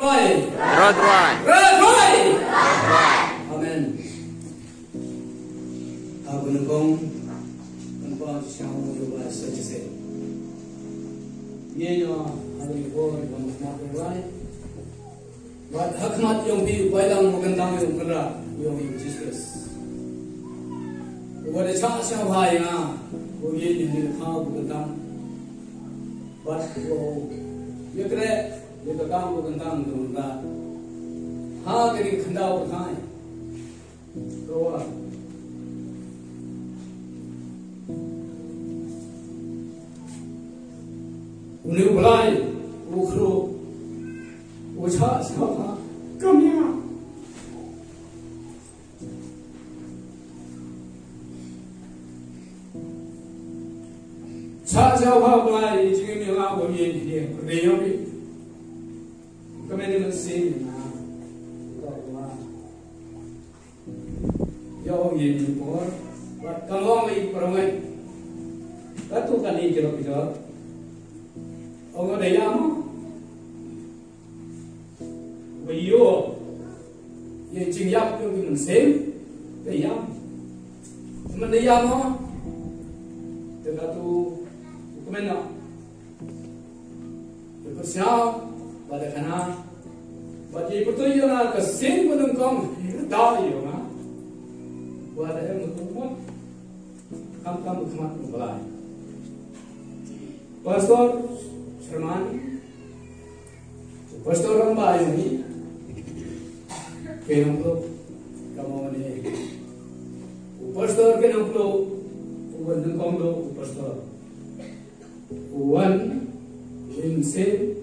Rodway. Amen. Aku nungkong siang juga saja. Ye yo ada ibu yang mati right. Buat hakmat yang di bailang mengentang yang kena yang Jesus. Buat cak siang bahaya, buat ye ni kau mengentang. Buat ye kena ye kau mengentang tu enggak. Ha kiri kandau berkai. Keluar. Uni ulai, ukro, ucha siapa, kamnya. Cha siapa ulai, jika ni orang boleh dia, dia ni, kami ni mesti na, yo ye ni por, kalau mai perangai, katu kan ni kira kira. Ông đầy lắm vì yêu về trình nhập cho mình xem đầy lắm mình đầy lắm không từ là tu của mình nào từ có sao và để khana và chỉ có tôi yêu là cái xem của đừng con đó yêu mà và để em một chút không một mặt một lại pastor Herman, pastor orang bayu ni, kenapa kamu ni? Pastor kenapa? Uwan nengkong lo pastor. Uwan inse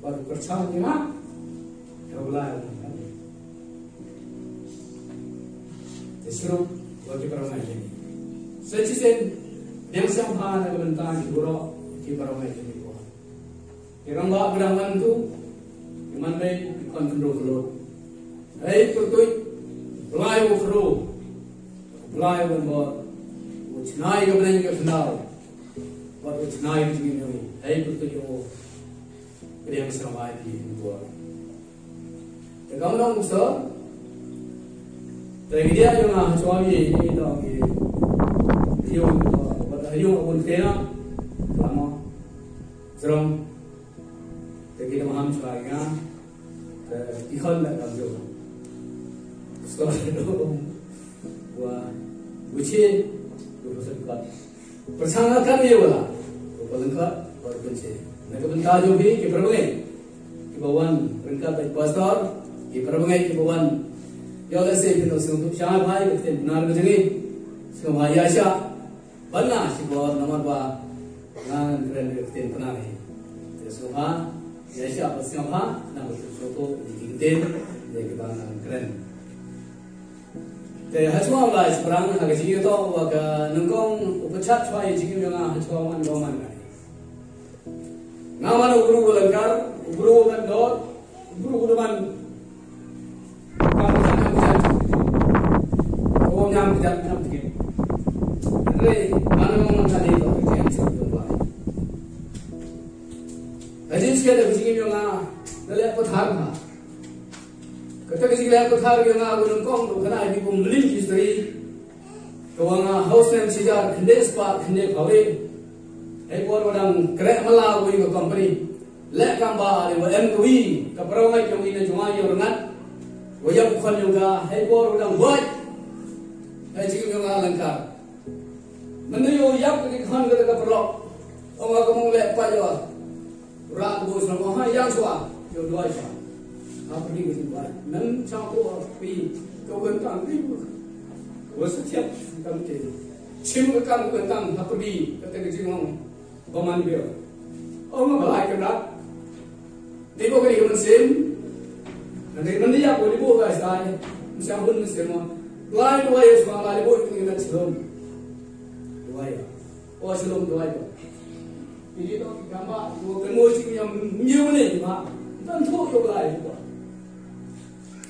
berpercaya ni mah, kaulai. Esok bagi perangai ini. Sejisen yang sampai nak mentang kiburo kiperangai ini. Irang ba gerangan tu, iman bay kontrol flow. Hey pertui, belai flow, belai banbor, uchnai kebenaran kebenar, buat uchnai begini ni. Hey pertui yo, kerja seramai di luar. Tegam dong ustaz. Tapi dia yang suami ini dong ni, dia buat pun kena, lama, serong. Jadi maham cakapnya, ikhlas nak kerja. Sekolah itu, wah, uci, bersekat. Persangakan dia wala, berlengkap, berkunci. Mereka bentar juga kiperbangai, kibawan, berlengkap baik pastor, kiperbangai kibawan. Yang lesai kita untuk siapa baik, kita benar begini, semua ayasya, benar sih buat nama apa, ngan keren kita benar ni. Semua. Ya siapa siapa nak bersuatu dikitin dia kita keren. Jadi hasilnya lah sekarang agak sih itu agak nengkong upacat cuma jiki yang hasilnya man kan. Nama guru lengkar, guru mandor, guru man. Kamu jangan bicara. Oh jangan bicara begini. Jadi mana mau mencari itu kerjaan sebelum Aziz sekali begini yang nilai kothar mah. Ketika nilai kothar yang aku nengkong tu kena ibu membeli istri, kewanga house name sijar kende spa kende kawe, ekor orang kerek malah aku company, lek kamba ada MKW, keperawat yang ini cuma yang rengat, wajah bukan juga, ekor orang buat, jika yang lengkap. Menurut yang kekhan kita keperluan, orang kamu lek pajak. Rak bos nama ha yang sua, yo dua sua. Apa ni kita buat? Nang campur pi, kau kentang pi. Kau setiap kamu tu, cim kamu kentang apa ni? Kata kerja orang paman dia. Orang balai kendak. Di bawah ni mesin. Nanti dia boleh bawa saya. Macam pun mesin mah. Lain dua ya semua lain boleh kita celom. Dua ya. Oh celom dua ya. Jadi tu gambar kemudian yang new ni mah, tentu juga lain juga.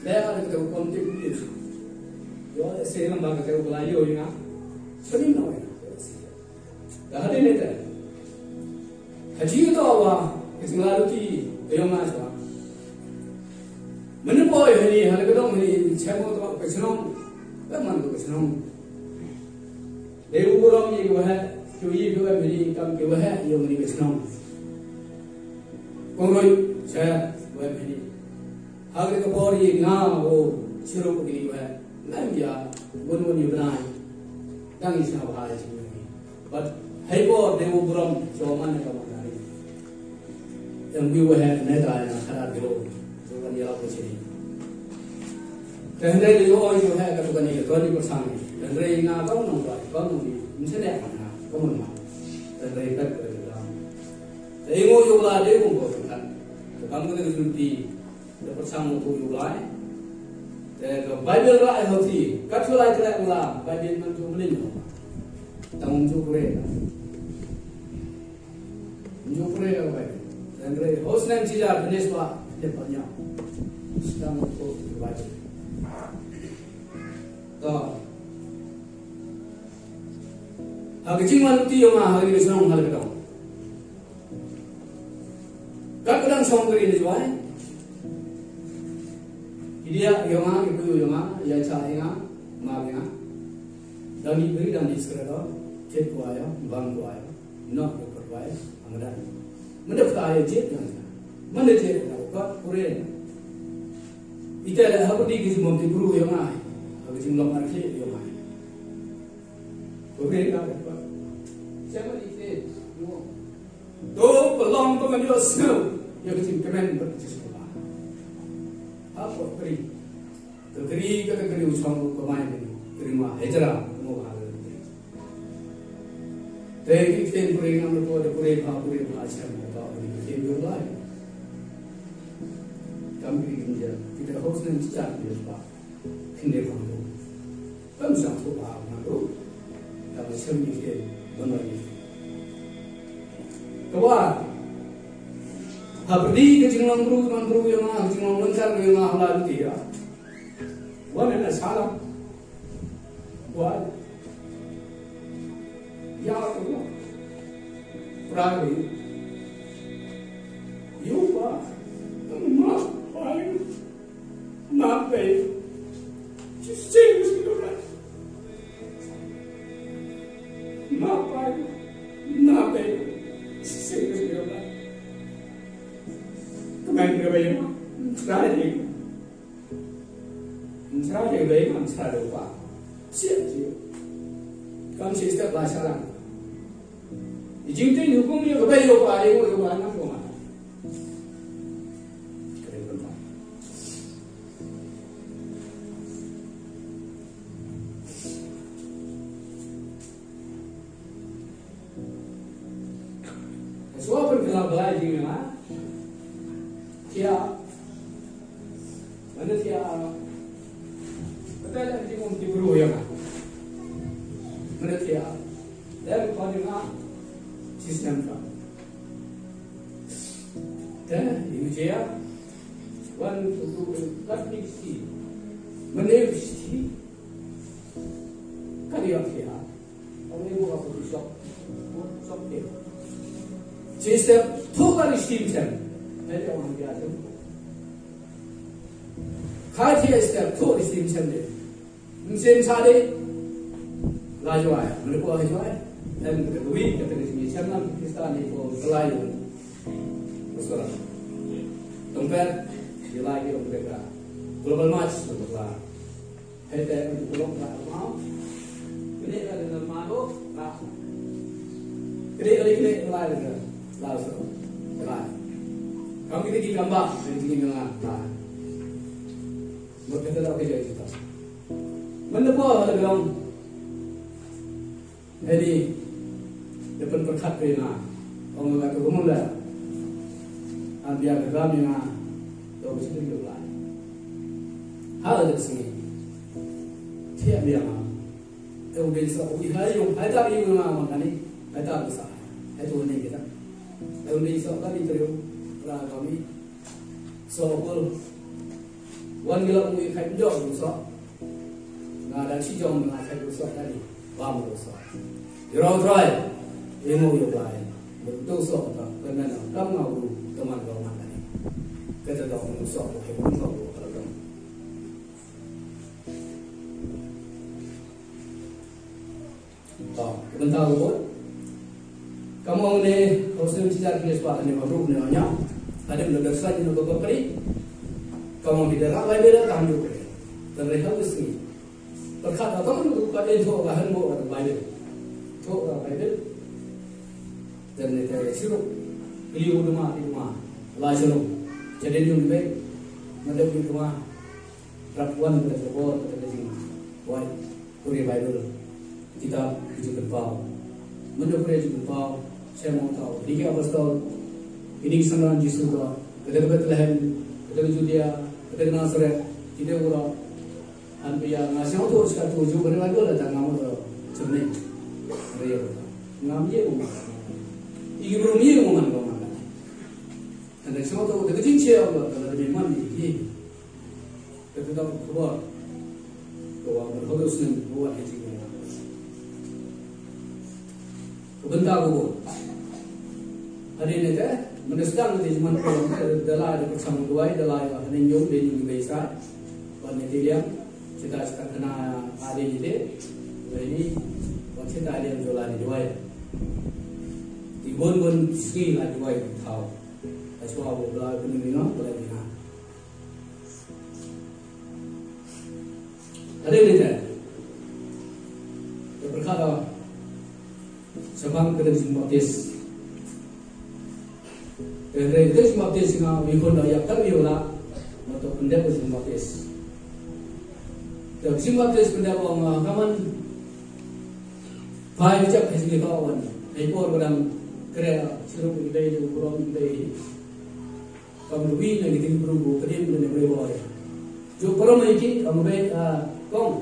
Lepas itu kontak dia, yo saya nampak kita juga lain yo ni kan, sering nampak. Dah ada ni tak? Haji itu apa? Ismail tu yang mana? mana boy ini hal kedong ini cemo tu kesenong, teman tu kesenong. Dewu buram ni kau hai, cuci kau ini kam kau hai, yang ini kesenong. Kongoi saya kau ini, agar kau bori ngah wo sirup ini kau hai, nanti bukan yuberai, tangi siapa hari ini. But hai bo dewu buram cuma nak kau mana ni, yang kau hai neta yang khara dulu. Dia apa sih? Dan dari itu orang itu hay kalau kan ini tuan itu bersama. Dan dari ini kau nampak, kau ni misalnya mana, kau mana? Dan dari itu kita. Dari itu juga ada yang kau kan. Kamu tu nanti bersama tu juga. Dan Bible lah yang hati. Kau lah kita ulah Bible nanti beli. Tanggung jawab mereka. Jawab mereka apa? Dan dari host name cijar jenis apa? Dia banyak. Sedang untuk dibaca. Toh, agak cingwan tu yang hari ini senang hal kita. Kadang senang kiri ni jual. Dia yang itu yang ya cahaya, maafnya. Dan ini dan ini sekarang cek kuaya, bang kuaya, nak kuaya, amadan. Mendaftar cek kan? Mana cek kau kurang? Ita ada apa di kisah mesti guru yang mana? Habis jumlah market yang mana? Okey tak apa. Siapa itu? Tu pelong tu menjual snow. Yang kisah kemen berjumpa. Apa keri? Keri usang kemana ini? Terima hijrah mau hal itu. Tapi kita keri nama tu ada keri macam apa? Kita jual. Kami kerja, kita harus mencari apa, kini kamu, kamu sanggup apa tu, kamu sendiri benar ini. Kawan, habis kecinglang guru yang mana, kecinglang lancar yang mana halal dia, mana salah, buat, ya tu, perahu, yupa, mak. Not babe. Just say this to right. Not babe. Just say this to right. Come on, go away. Try it. Try it away. I'm trying to walk. Shit, you. Come, she step by Salam. The Jim thing you come here, obey your body, you are not going. Kalau belajar mana, siapa, mana siapa, betul tak sih mesti guru yang mana siapa, dan kau dengar sistem apa, dan ini siapa, one two teknik sih, mana sih, kerja siapa, orang itu apa tu shop dia. Sistem tu kan sistem, ada orang biasa. Kaji sistem tu sistem dia. Mesin cari, laju ay, mereka laju ay, dan kedui kata ni macam kita ni pun selalu, betul. Tempat dia lagi orang mereka global match betul. Ada untuk global mau, ini ada dalam malu, lah. Kira lain. Langsung, lah. Kalau kita di gambar, kita di gambar, lah. Mungkin kita tak kerja kita. Mana boleh dalam, jadi depan perkat pena, orang kata rumula, ambil kami na, tu mesti kita lah. Hal ada sini, tiap dia mah, tu biasa, ihayung, ada ihayung mana ni, ada besar, itu ni kita. Kalau ni soal ni terus, lah kami soal wan gila mui kai jom soal, nah dan si jom nak kai soal tadi, bam soal. Jauh try, emu yo lain, betul soal tak, kerana kamu ngau teman kau mana ni, kita tahu soal, kita tahu kalau kamu bentar buat kamu ni Muslim cijar kini sepat ni baru ni banyak ada belajar saja ni beberapa kali kamu tidak ramai bela kamu juga dan mereka mesti berkata kamu tu pada itu bahan buat atau Bible itu Bible dan mereka sirup beliau di rumah lajar jadi ni lebih nanti di rumah rapuan mereka buat mereka jadi buat Korea Bible kita juga berpau menurut Korea juga berpau saya mau tahu jika apostol ini sangat Yesus ka ketika Bethlehem ketika Judea ketika Nazaret kita orang anbiya ngasih tu sekat tujuh benar benar datang kamu tu cermin Korea ngambil rumah ini belum ini rumah mana dan semua tu ketika cincin apa kalau lebih mana ini ketika keluar berhodus ni buat hiji kebentar buat hari ini teh menestang di zaman kolom dalai bersama dua dalai yang jauh dari Indonesia, pada dia kita kena ada ini, ini kita ada yang jualan di dua, di bon ski lah dua tahu, asal aku belajar peningan belajar. Hari ini teh berkata sebab kita disebut dari itu semua tes nga wikon dah yak kami ola atau pendek semua tes. Jadi semua tes pendek orang kaman pai macam hasil kawan. Ekor orang kerja seru kita itu kurang kita. Kamu lebih lagi tinggi berubu kerja dengan berbagai. Jo perlu lagi kamu baik kong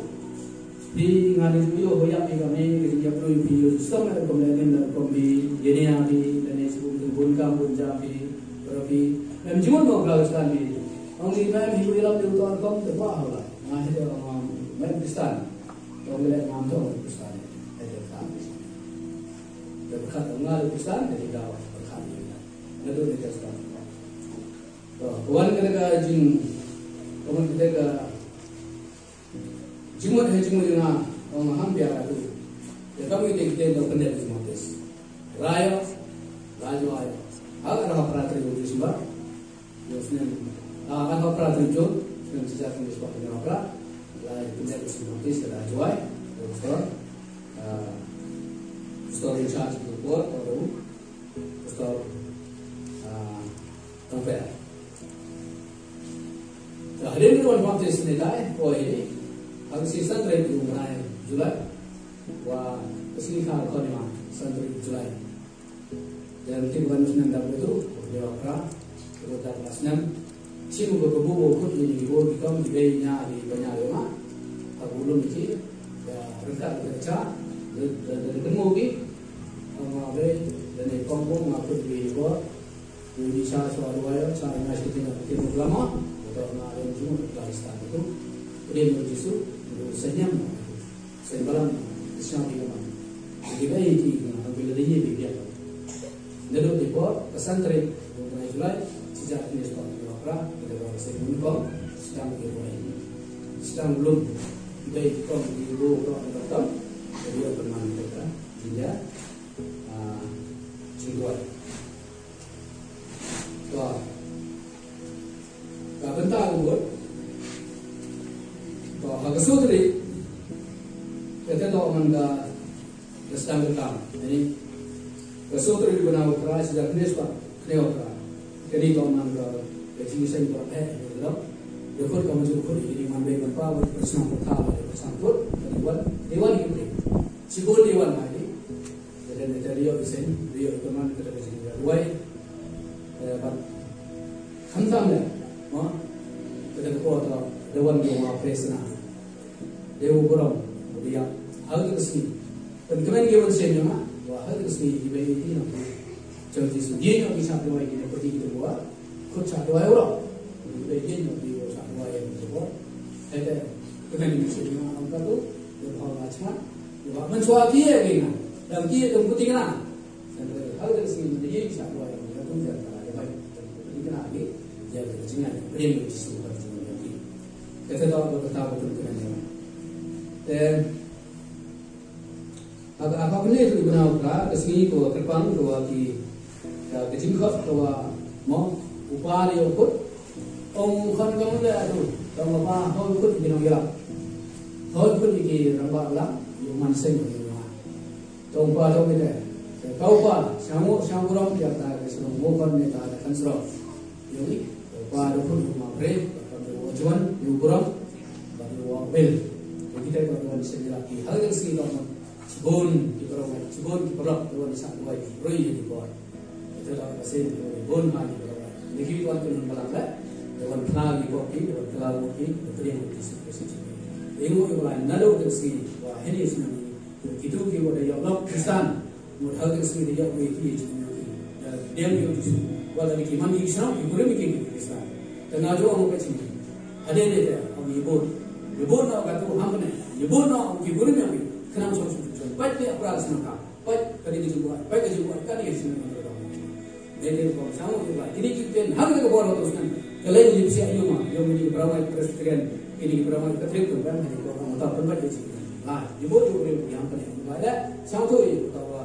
di ngadi video banyak kami kerja perlu video sistem ada kemudian kami jadi yang di dan sebelum bunga bunjabi Tapi, memang cuma mau kelas tadi. Orang ini memang hidup dalam diutuhan kaum terbaik lah. Nah, itu orang memang Kristen. Orang melihat ngantuk Kristen. Itu tak. Dia berkata mengalir Kristen, jadi dah berkata. Itu dia Kristen. Kawan kita jing, kawan kita jimut dengan orang hampir itu. Ya kami kita dah pendek semua tes. Raya, raya. Agar apa peraturan itu semua, biasanya agar apa peraturan itu, dengan sejak ini sebab dengan apa, lain pinjam semua itu sudah jual, store in charge itu buat atau store tempat. Hari ini tuan tuan tes nilai, ini harus season trade itu mulai Julai, wah kesini kalau kau ni mah season Julai. Dan kita bukan senang dapat itu, dia apa? Kita dapat senang. Siapa berkebu berkut ini ibu kita dibelinya di banyak rumah. Aku belum ini, ya rekat kerja dan ketemu lagi. Mengabai dan ekonomi aku di ibu. Di sana soal wayar, sana masih tinggal ketemu lama. Kita nak yang cuma Pakistan itu, dia berjisu, senyum, sembarang Islam di mana. Jadi baik ini, bila dia biar. Lalu dibuat pesantren mulai Julai sejak ini sekolah berapa kita berhasil menikah sedang dibuat ini sedang belum baik kom ibu kom datang jadi pernah mereka dia cintuan wah tak bentar buat wah agak sulit kita tahu mana sedang berkam ini Kesutri di benar keras sejak ini sebab kena keras. Jadi kalau mana jadi saya buat gitu, dekor kamu juga ini mampu apa bersama pertama bersangkut dewan dewan ini. Cikgu dewan lagi. Jadi dia dia teman kita di sini. Dua, hantam dah, kita kau dewan dia presna. Dewan kurang dia agak sini. Dan kemarin dia bersama. Wah, harus dibayar ini nanti. Jadi dia yang bisa dibayar ini pergi kita buat, kau cari orang. Dia yang dia cari orang itu buat. Ada kena di sini orang tu, dia orang macam, dia mencuat dia gini, dan dia tu putih kan. Harus dia bisa dibayar ini, dia pun jangan ada baik. Ini kena lagi, dia berjengan, beri justru berjengan lagi. Kita tahu betul kena. Dan agak apa pun itu guna apa kesini ko kerpang ko ki kejingkot ko mau upah dia ukut om kan kamu dah tu kamu apa hal ukut di dalam gelap hal ukut di rambut gelap yang manusia ni tong pa tong ni kau pa samu ram dia tak kesini mau kan ni tak akan serap jadi pa ukut rumah bre kalau cuman ukuran baru bel kita kalau bisa dilaki hal yang sih Cibun di perang tuan di sana baik, roi di bawah. Itu adalah pasien cibun hanya di bawah. Negeri tuan tu malam dah, tuan kenal di bawah ni, tuan kenal mungkin, tuan yang di situ. Engu yang lain, nado tersi, wah ini sebenarnya. Itu kita ada yang lok Kristen, mudah tersi dia boleh pergi cuma dia yang di situ. Walau kita mandi Islam, kita boleh pergi Kristen. Tengah jauh orang kecil, ada dia, orang ibu nak kata ham ni, ibu nak kita boleh pergi. Kenapa sorang baik dia beral senang baik kali dijual kali senang jadi kalau sama juga ini kita harus ke bawah terus kan kalau ini bisa ilmu yang ini berawal presiden ini berawal ketrip tu kan jadi kalau kita tempat di sini ibu tu yang paling ada satu itu kalau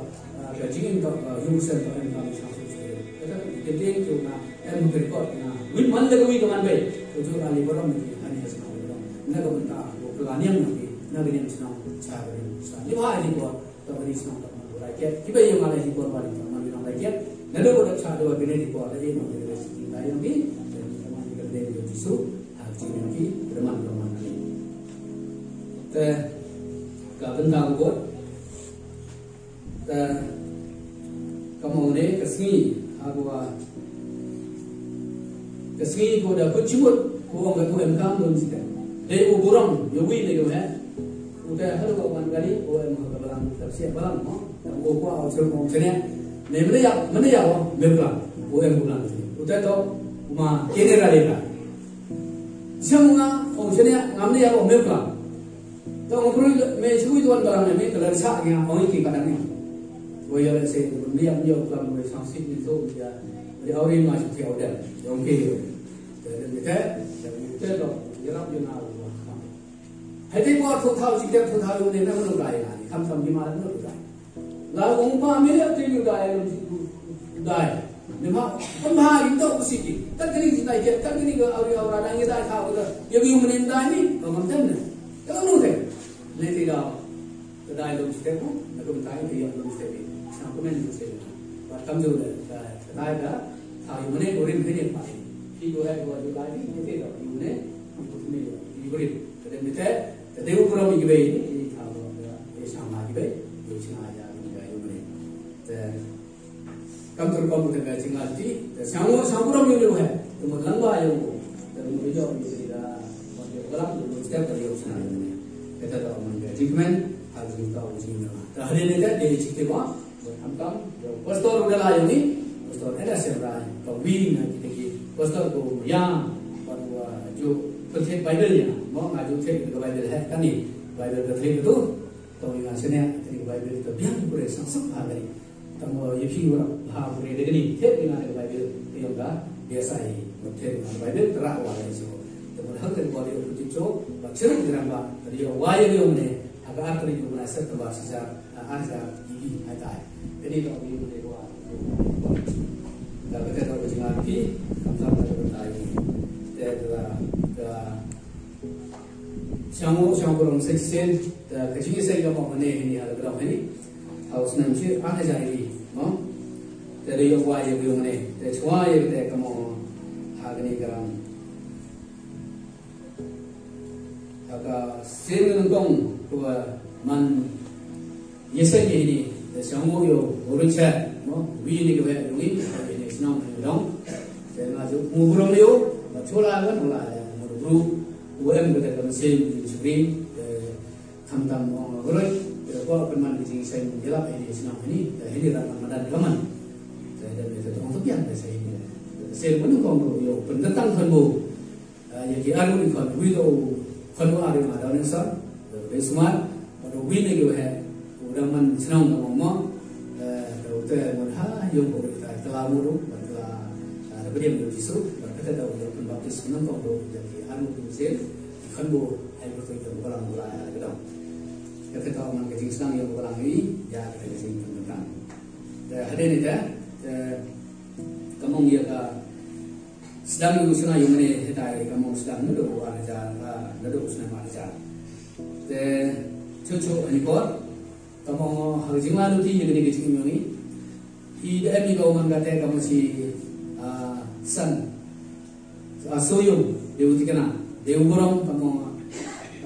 gajian untuk user atau yang satu kita jadi itu yang berikut win mana lagi kemana baik itu kali orang ini hanya senang nak bentar kelanian lagi nak ini senang cara ini wah ini buat tapi senang tak mahu rakyat kita yang malah ini buat balik mahu orang rakyat lalu pada cara dua benda ini buat lagi mahu dari kita yang ini dan teman kita dari Yesus haji yang ini teman ini kapan tahu buat kamu ni kesini aku kesini kau dah kecibut kau angkat kau engkau belum sih dari ukurang yogi ni kau udah hal kau kan kali kau yang berbalang tersiap balang kau kau awal mau cene mana ya mereka kau yang bulan udah tu cuma kene kali kan semua kau cene ngambil ya mereka tu kau perlu mencuri tuan balang ni kalau sah yang kau ini kadang ni kau yang saya dia kalau kau sanksi itu dia orang masih tiada ada yang kiri jadi kita tu jangan jangan Hati buat total sikap total ini nak menudai lagi, kami di mana menudai. Lalu umpa milik tu menudai, Nimah, umpa itu positif. Tak kini kita ikut, tak kini ke orang yang kita tahu itu, yang yang menindai ni, orang mana? Kalau menudai, nanti dah, kedai dalam sikap tu, nak menudai dia yang dalam sikap ni, sama pun dalam sikap ni. Kami juga, kedai dah, tahu mana orang ini apa? Ibu hai buat juga ni, nanti dah, ibu ni, ibu ni, kedai kita. Tapi ukuran ini baik ini kalau sama lagi baik, itu sahaja juga ini. Kantor kamu dengan tinggal di, sama ukuran ini loh. Cuma lamba yang, dan menjauh dari dah, orang dulu setiap kali opsi ini. Kita tahu mana treatment harus kita uji mana. Hari ini dia cekap, hamkam, pastor udah lah ini, pastor ada seberang, kawin nanti pastor tu yang, baru jo Pertanyaan Bible ya, mau ngaju cek ke Bible kan ni, Bible tertulis itu, tahu yang aslinya dari Bible itu biar boleh sangsap hari, tamu yepi orang bahasa boleh dengan ni, cek dengan Bible yang dah biasa ini, cek dengan Bible terak wala itu, tamu hal yang boleh untuk itu, baca dengan bah, dari waya yang ni, agak arti yang mana serta bahasa arsa ini ada, jadi tahu yang boleh buat, kalau kita tahu jangan pi, kamsam tak bertai, adalah Siamo kurang seksen, kecil saya juga mau ini ada berapa ini, harus nanti ada jadi, dari yang wajib yang mana, dari semua yang kita kamu hari ini kan, agak sering ngomong bahwa man Yesus ini, siamo yo orang saya, ini juga ini senang dong, saya masuk muburung yo, coba kan mulai muburu. UM kita kan same screen tam orang kalau peman di sini jelap ini senang ini dalam madan kaman dan itu orang yang biasa ini saya pun kalau yo pendatang kamu yang dialu ini kan video kamu ada yang ada orang sah semua ada win lagi orang man senang kamu mau itu mana yang boleh kita telah mulu telah ada beri yang justru kita tahu yang pembaptis senang kamu jadi anu tu sel kan bu ai betul itu orang mulai ada kata orang kecil Islam yang orang ini ya kita sing tentang ada ni dah kamu dia ka sedang usuna yang mana kita kamu sedang nudu aja nudu usuna aja cucu ini kor kamu harus jangan lupa yang ini kecil ini ida ni kau mengatakan kamu si san soyum dewu tikana dewu borong kamu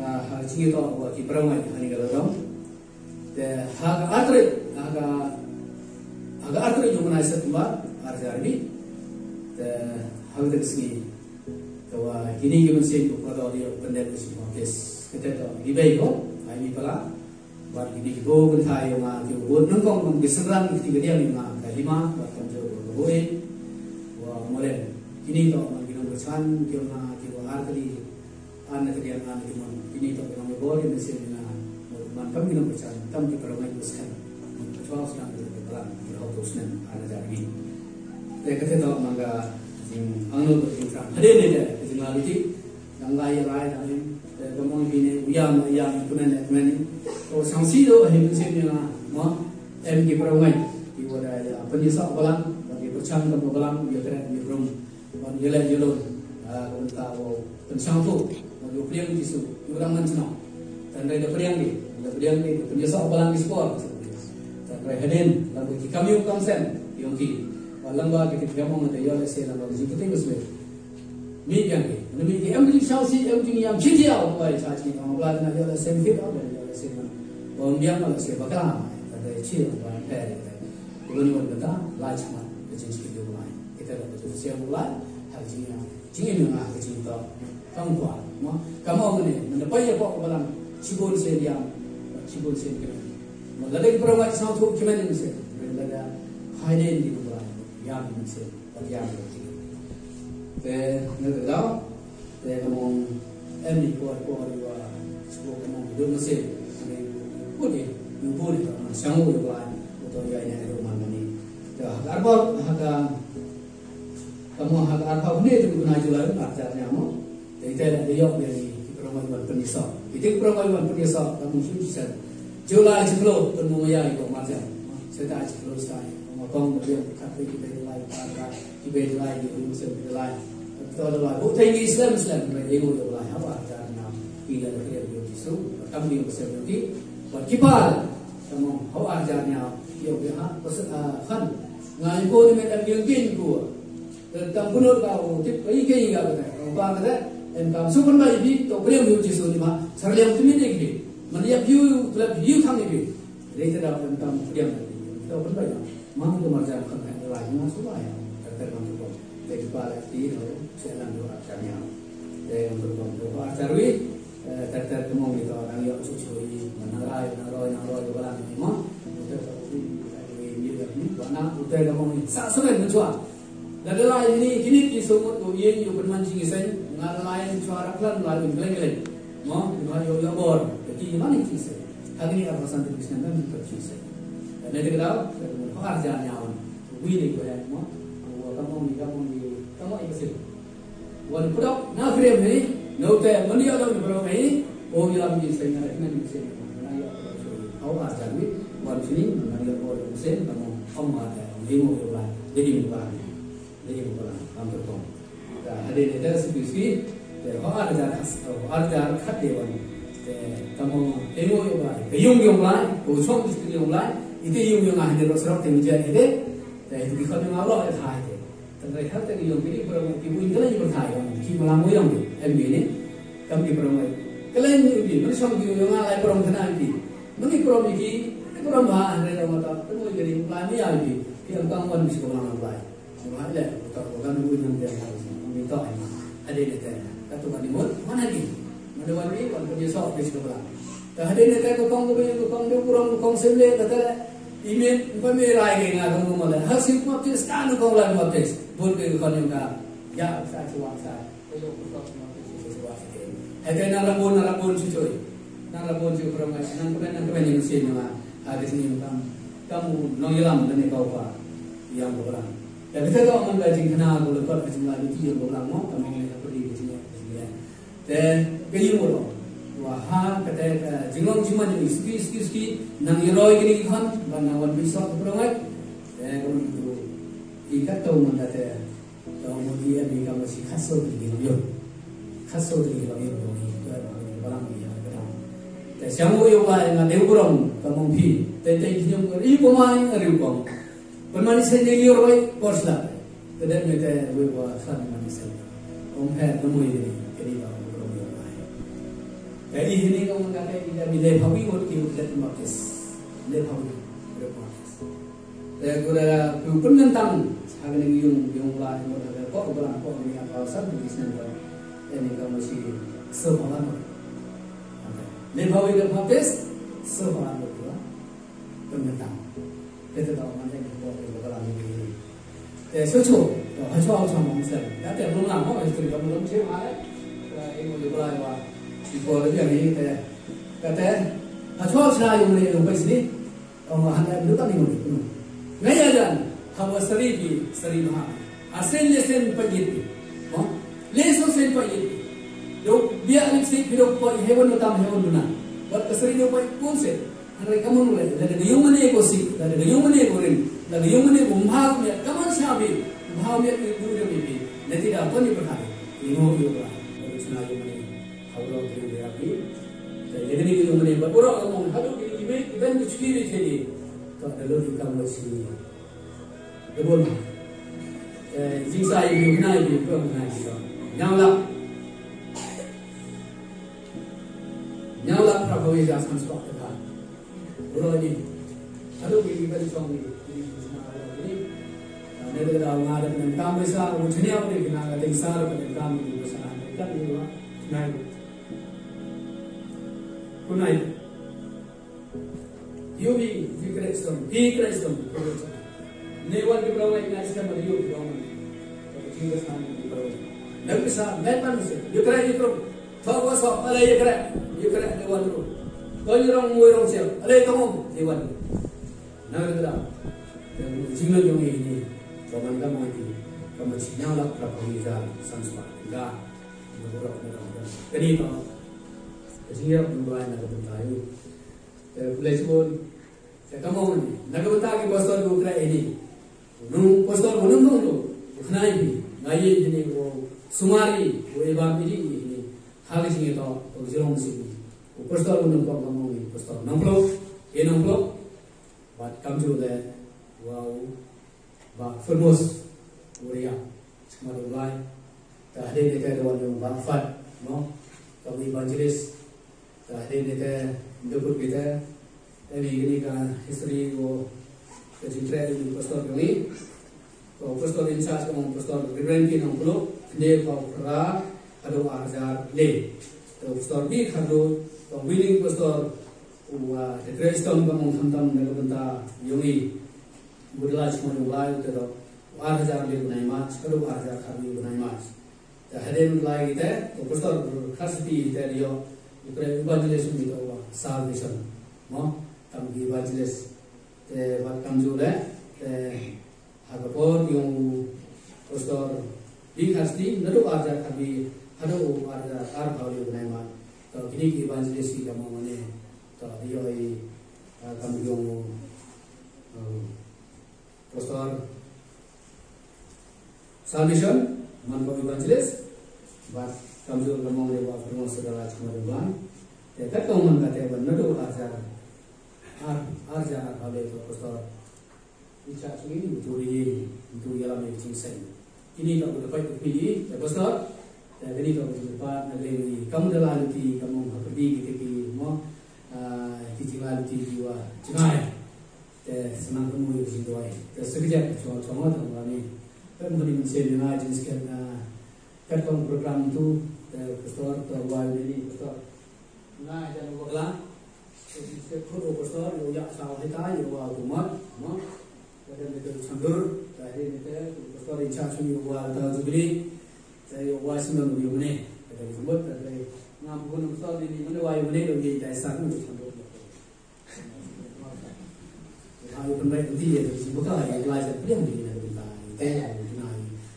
harus kita buat ibarat ini kalau kamu haga atre yang mana setempat arja ini haga tersegi bahwa ini kita mesti berdoa dia pendek semua kes kita tu ibai ko ini pala buat ini go bentai yang mah kita buat nengkong menggeserang ketika dia lima buat kerja boleh wah mulai ini tu kita bersan kita arti anak dia anak ini tu kita boleh mesti kami kita bercakap tentang di perangkat Islam, kecuali sedang berperang di Hautusnen ada jadi. Saya kata tahu mangga anglo berjumpa. Ada ni dia, jumlah itu yang lain lain, kemudian ini uyang kemudian so sanksi tu hari ini mah di perangkat di wadah penyiasat balang bagi bercakap tentang balang dia kena di room, dia jalan kita pensang tu, dia priang jisu, orang mana dan dia priang ni. Kemudian penjasa balang di sport, sampai hadir lalu kami ukam sen, yang lamba kita kamu ada ya lesson lalu kita tengok semua. Ni yang ni, ambil syaudi yang ciri awak boleh cari kamu belajar ya lesson kita ada ya lesson mana. Orang dia malah siapa kalah, ada ciri orang peri. Kemudian orang kata laju mana, kecil kita mulai. Kita dah betul siapa mulai, hari ini yang kecil tu, kamu kuat, kamu ni, mendapat apa balang cibul sedia. Cibul sen kena. Malah perangkat Islam tu kemana ni sen? Malah hidden di luar, yang ni sen, yang ni. Nak tahu? Kamu ni kuat juga. Sebab kamu hidup sen, boleh, sangu juga. Betul ya ini rumah ni. Harga kamu harga apa ni tu guna jual artinya kamu. Kita ada yang dari perangkat penisah. Itu perangkat penisah kamu sudah Jual ciklo penumaya itu macam saya tak ciklo sekali. Makam dia kafe kita lain, kita lain di musim lain. Kalau lain, bukan Islam mereka itu lain apa caranya tidak ada dia justru kami di musim ini buat kipal. Kamu awak ajarnya dia kan ngai pun mereka yang gini tentang punut kau tip ini kau apa kata kamu super baik itu beliau justru ni mah serliam tu ni dek. Mana view kami ni, kita dah tentang diam nanti. Kita pun banyak. Mana tu macam kan lain macam mana? Tertentu tu. Jadi pada ti, saya nak doa kami. Dan untuk doa carui, tertentu mungkin kita orang yang suci, narai, balang ni mah. Kita ini mana? Kita dah mungkin. Sangat mencuat. Dan lain ini kini kisah tu yang bermancingisen, lain suara pelan lalu geleng. Mah, dia bor. Jadi mana kisah? Hari ini apa santai Kristen kan berkisah. Dan dia kata, pekerjaan yang willing boleh, mah, kamu ikut sih. Walau pudak, nak frame ni, nota mania dalam program ini, yang bisa saya nak bisa. Awak ajar ni, walau sini, mania orang Kristen, kamu ada, lima orang, jadi bukan, hampir tu. Ada ni ada sedikit. Orang ada kat dewan, kamu tengok yang lain, usung istri yang lain, itu yang ada Rasulullah terjadi itu, itu kita mengalah itu hari. Tentang hal tadi yang ini perang ibu itu lagi berkaya, kita melamu yang ini, kami perang. Kalian ini, mana sama yang lain perang kena ini, mana perang ini, perang bahan ada mata, temu jadi pelani lagi, yang kawan bisa melawan lain. Semua ada, bukan ibu yang dia harus minta ini, ada di sana. Kata mana ni? Mana wani? Wan kerja sok di sekolah. Dah ada ni kata kong dia kurang kong semble kata email pemerai ke ngah kong malah. Hasil mapis kan kong lagi mapis. Boleh kong yang kah? Ya saya cuak saya. Kalau kong mapis sesuatu saja. Ada narabun cuci. Narabun cuci kurang macam nang kemen yang sini mah. Hadis ni kamu nongilam dan kau apa yang berang. Dan kita tahu menggaji kenal kalau kau jumlah itu yang berang mau kami pergi ke sini. Dan kayu mula, wah kata jinglong cuma jadi ski nang iroi gini kan bana wan bisa perongat kemudian itu ikat tahu mana kata kemudian ini kamu si khasol di dalam yo itu barang dia kadang siamu yo wa na deukurong kamu pi tete kinyong i pemain ariupong pemain sendiri iroi porsla kada mete we wa sana manisel he namu ini kini ba jadi ini kamu kata tidak bila hawi word ki udah makis le hawi udah makis gura pun tentang hal ini yung lah yang ada kok berang kok ini apa asal di sana ini kamu si sepalan le hawi le makis sepalan itu tentang itu tahu mana yang kok berang ini socho hasil sama misal kata belum lama itu kamu belum sih ada ini mau berang wah Ibu lagi ni kata, acua saya yang ni yang bersini, orang hanya lupa ni mungkin. Naya dan hawa seri mah, asen lesen pagit, leso sen pagit. Do biar lipsi hidup pagi hewan utam hewan duna. Buat keseri do pagi pun se. Hari kamu mulai, ada gayung mana ekosi, ada gayung mana ekorin, ada gayung mana umhak ni, kaman siapi, umhak ni itu dia bibi. Nanti dah apa ni berhari, ini mau juga. Kalau cina yang mana. Kalau kita lihat jadi ni kita melihat orang orang halu ini event kecil ini kalau dalam kita masih betul jisa ini mana ini apa mana kita nyala prabowo jasman sebab kita orang ini halu ini event song ini negara orang ada dengan kami sah macamnya apa ni kita ada sah dengan kami di sana kita ni lah naik kunai yubi fikrestom newan di bawah ini asal melihat di bawah ini tinggal sana di bawah nabi sah medan se yukra yukro tahu so ala yukra newan ro tolong muirong siap ala kamu newan nabi dah yang jingle yang ini kaman kamu ini kamu sinyal prabowo sanspar enggak beberapa kenapa sehingga perubahan nak bertayu. Pelajun, saya kamu ni nak bertayu pastor bukan ini. Nung pastor nung tu, kenai ni, ngai ini wo sumari, wo ebam ini. Hal ini tu, orang sini. Pastor nung kamu ni, pastor nongklok, nongklok. But come to the wow, bak famous, Korea, semua Dubai. Tadi kita ada orang bakfat, no, kami evangelis. Tadi kita dukut kita, ini kan history wo kecintaan di pastor kami, kau pastor in charge kamu pastor Reverend ki nongklo, dia kau kera, ada ajar le, kau pastor di kado, kau winning pastor, the Kristen kamu hantam dengan benda yungi, budala cuma mulai itu ajar le bunai mas, kado ajar kami bunai mas. Tadi mulai kita, kau pastor khasbi kita dia. Evangelis itu apa? Salvation, no? Kami evangelis, buat kami juga, apapun yang pastor dikasih, naruh ajar kami, ada ajar arba oleh nama. Kalau kini evangelis kita mau mana? Kalau dia kami yang pastor salvation, mana evangelis, buat kami juga mau lewat rumah saudara cuma dewan. Kita kamu kata benar tu ajar oleh pastor. Icha ini itu ialah macam saya. Ini kamu dapat pilih, pastor. Jadi kamu dapat negeri kamu dah lalu kamu pergi kita mau cicing lalu jiwa cengai. Senang kamu itu doai. Sekejap cuma tu ni. Kamu beri mesin yang jenis kan kamu program itu pastor terwal ini pastor. Nah, jangan lupa lah. Sekolah pastor yang sahau kita yang umat, dan kita sandur. Dari kita pastor yang cakap yang tahun jubili, saya sembilan puluh menit. Kita disebut dari ngampun pastor ini mana wayu menit lagi dari sana untuk sandur. Kalau penbaik itu dia bukan yang belajar dia mungkin ada benda.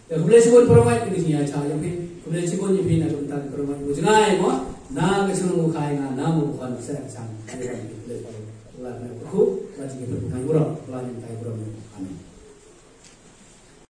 Boleh sebut perempuan ini sini aja, yang boleh sebut ni pina tentang perempuan itu. Jangan, na ke seneng kai nga namu bukan saya sang. La na ku la ji ke bukan ura la ni kai ura.